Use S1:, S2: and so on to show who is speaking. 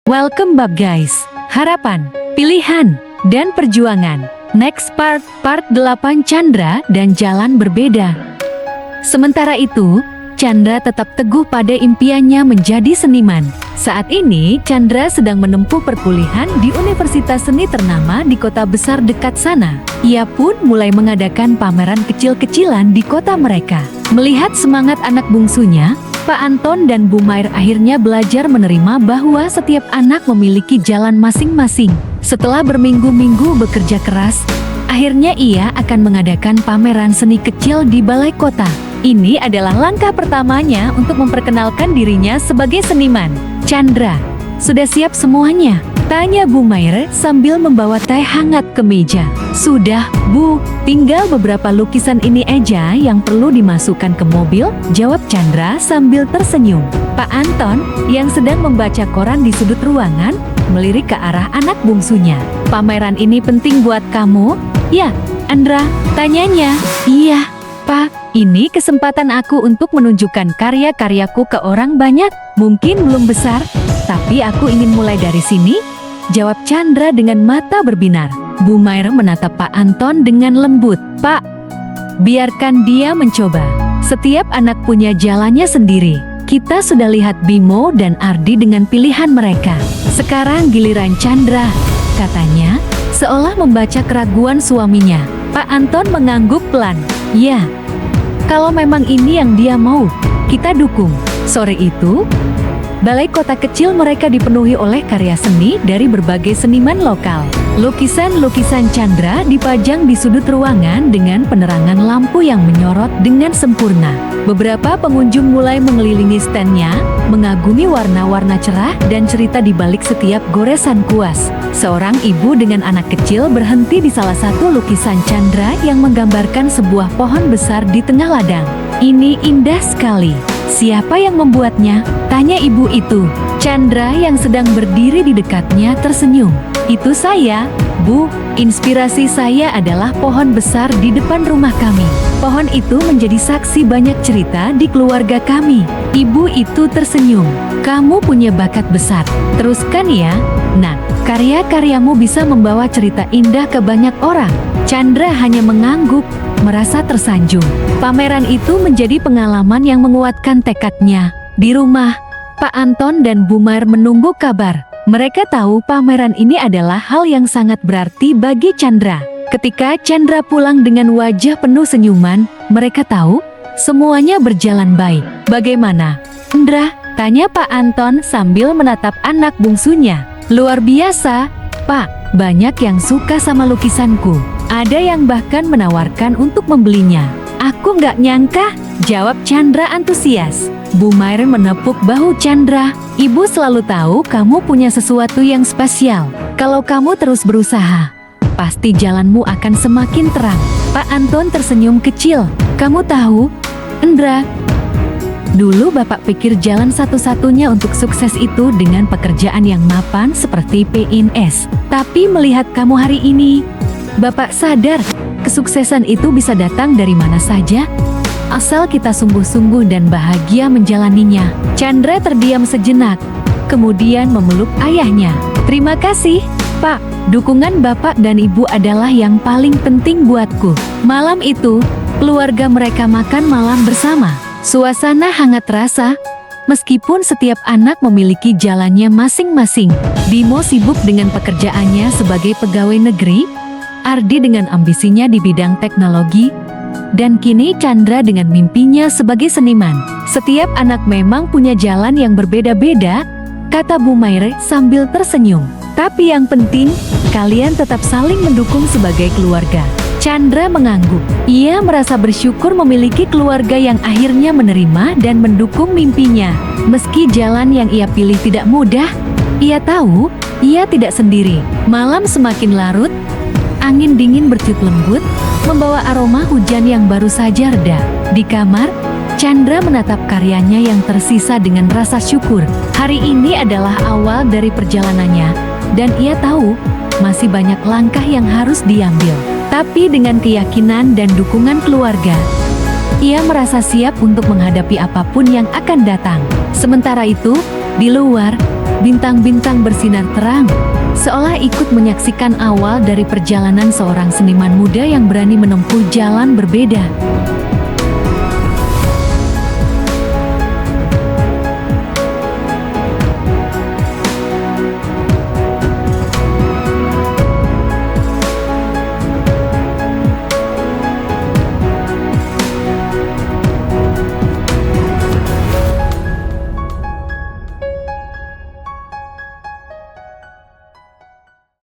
S1: Welcome back guys. Harapan, pilihan, dan perjuangan. Next part 8 Chandra dan jalan berbeda. Sementara itu, Chandra tetap teguh pada impiannya menjadi seniman. Saat ini, Chandra sedang menempuh perkuliahan di universitas seni ternama di kota besar dekat sana. Ia pun mulai mengadakan pameran kecil-kecilan di kota mereka. Melihat semangat anak bungsunya, Pak Anton dan Bu Mair akhirnya belajar menerima bahwa setiap anak memiliki jalan masing-masing. Setelah berminggu-minggu bekerja keras, akhirnya ia akan mengadakan pameran seni kecil di balai kota. Ini adalah langkah pertamanya untuk memperkenalkan dirinya sebagai seniman. Chandra, sudah siap semuanya? Tanya Bu Mair sambil membawa teh hangat ke meja. Sudah, Bu. Tinggal beberapa lukisan ini aja yang perlu dimasukkan ke mobil, jawab Chandra sambil tersenyum. Pak Anton, yang sedang membaca koran di sudut ruangan, melirik ke arah anak bungsunya. Pameran ini penting buat kamu? Ya, Andra, tanyanya. Iya, Pak. Ini kesempatan aku untuk menunjukkan karya-karyaku ke orang banyak. Mungkin belum besar, tapi aku ingin mulai dari sini, jawab Chandra dengan mata berbinar. Bu Mair menatap Pak Anton dengan lembut. Pak, biarkan dia mencoba. Setiap anak punya jalannya sendiri. Kita sudah lihat Bimo dan Ardi dengan pilihan mereka. Sekarang giliran Chandra, katanya, seolah membaca keraguan suaminya. Pak Anton mengangguk pelan. Ya, kalau memang ini yang dia mau, kita dukung. Sore itu, balai kota kecil mereka dipenuhi oleh karya seni dari berbagai seniman lokal. Lukisan-lukisan Chandra dipajang di sudut ruangan dengan penerangan lampu yang menyorot dengan sempurna. Beberapa pengunjung mulai mengelilingi standnya, mengagumi warna-warna cerah dan cerita di balik setiap goresan kuas. Seorang ibu dengan anak kecil berhenti di salah satu lukisan Chandra yang menggambarkan sebuah pohon besar di tengah ladang. Ini indah sekali. Siapa yang membuatnya? Tanya ibu itu. Chandra yang sedang berdiri di dekatnya tersenyum. Itu saya, Bu. Inspirasi saya adalah pohon besar di depan rumah kami. Pohon itu menjadi saksi banyak cerita di keluarga kami. Ibu itu tersenyum. Kamu punya bakat besar. Teruskan ya, Nak. Karya-karyamu bisa membawa cerita indah ke banyak orang. Chandra hanya mengangguk, merasa tersanjung. Pameran itu menjadi pengalaman yang menguatkan tekadnya. Di rumah, Pak Anton dan Bu Mair menunggu kabar. Mereka tahu pameran ini adalah hal yang sangat berarti bagi Chandra. Ketika Chandra pulang dengan wajah penuh senyuman, mereka tahu semuanya berjalan baik. Bagaimana, Andra? Tanya Pak Anton sambil menatap anak bungsunya. Luar biasa, Pak. Banyak yang suka sama lukisanku. Ada yang bahkan menawarkan untuk membelinya. Aku nggak nyangka, jawab Chandra antusias. Bu Mair menepuk bahu Chandra. Ibu selalu tahu kamu punya sesuatu yang spesial. Kalau kamu terus berusaha, pasti jalanmu akan semakin terang. Pak Anton tersenyum kecil. Kamu tahu, Andra, dulu Bapak pikir jalan satu-satunya untuk sukses itu dengan pekerjaan yang mapan seperti PNS. Tapi melihat kamu hari ini, Bapak sadar kesuksesan itu bisa datang dari mana saja, asal kita sungguh-sungguh dan bahagia menjalaninya. Chandra terdiam sejenak, kemudian memeluk ayahnya. Terima kasih, Pak. Dukungan Bapak dan Ibu adalah yang paling penting buatku. Malam itu, keluarga mereka makan malam bersama. Suasana hangat terasa, meskipun setiap anak memiliki jalannya masing-masing. Bimo sibuk dengan pekerjaannya sebagai pegawai negeri, Ardi dengan ambisinya di bidang teknologi, dan kini Chandra dengan mimpinya sebagai seniman. Setiap anak memang punya jalan yang berbeda-beda, kata Bu Mair sambil tersenyum. Tapi yang penting, kalian tetap saling mendukung sebagai keluarga. Chandra mengangguk. Ia merasa bersyukur memiliki keluarga yang akhirnya menerima dan mendukung mimpinya. Meski jalan yang ia pilih tidak mudah, ia tahu ia tidak sendiri. Malam semakin larut, angin dingin bertiup lembut, membawa aroma hujan yang baru saja reda. Di kamar, Chandra menatap karyanya yang tersisa dengan rasa syukur. Hari ini adalah awal dari perjalanannya, dan ia tahu masih banyak langkah yang harus diambil. Tapi dengan keyakinan dan dukungan keluarga, ia merasa siap untuk menghadapi apapun yang akan datang. Sementara itu, Di luar, bintang-bintang bersinar terang, seolah ikut menyaksikan awal dari perjalanan seorang seniman muda yang berani menempuh jalan berbeda.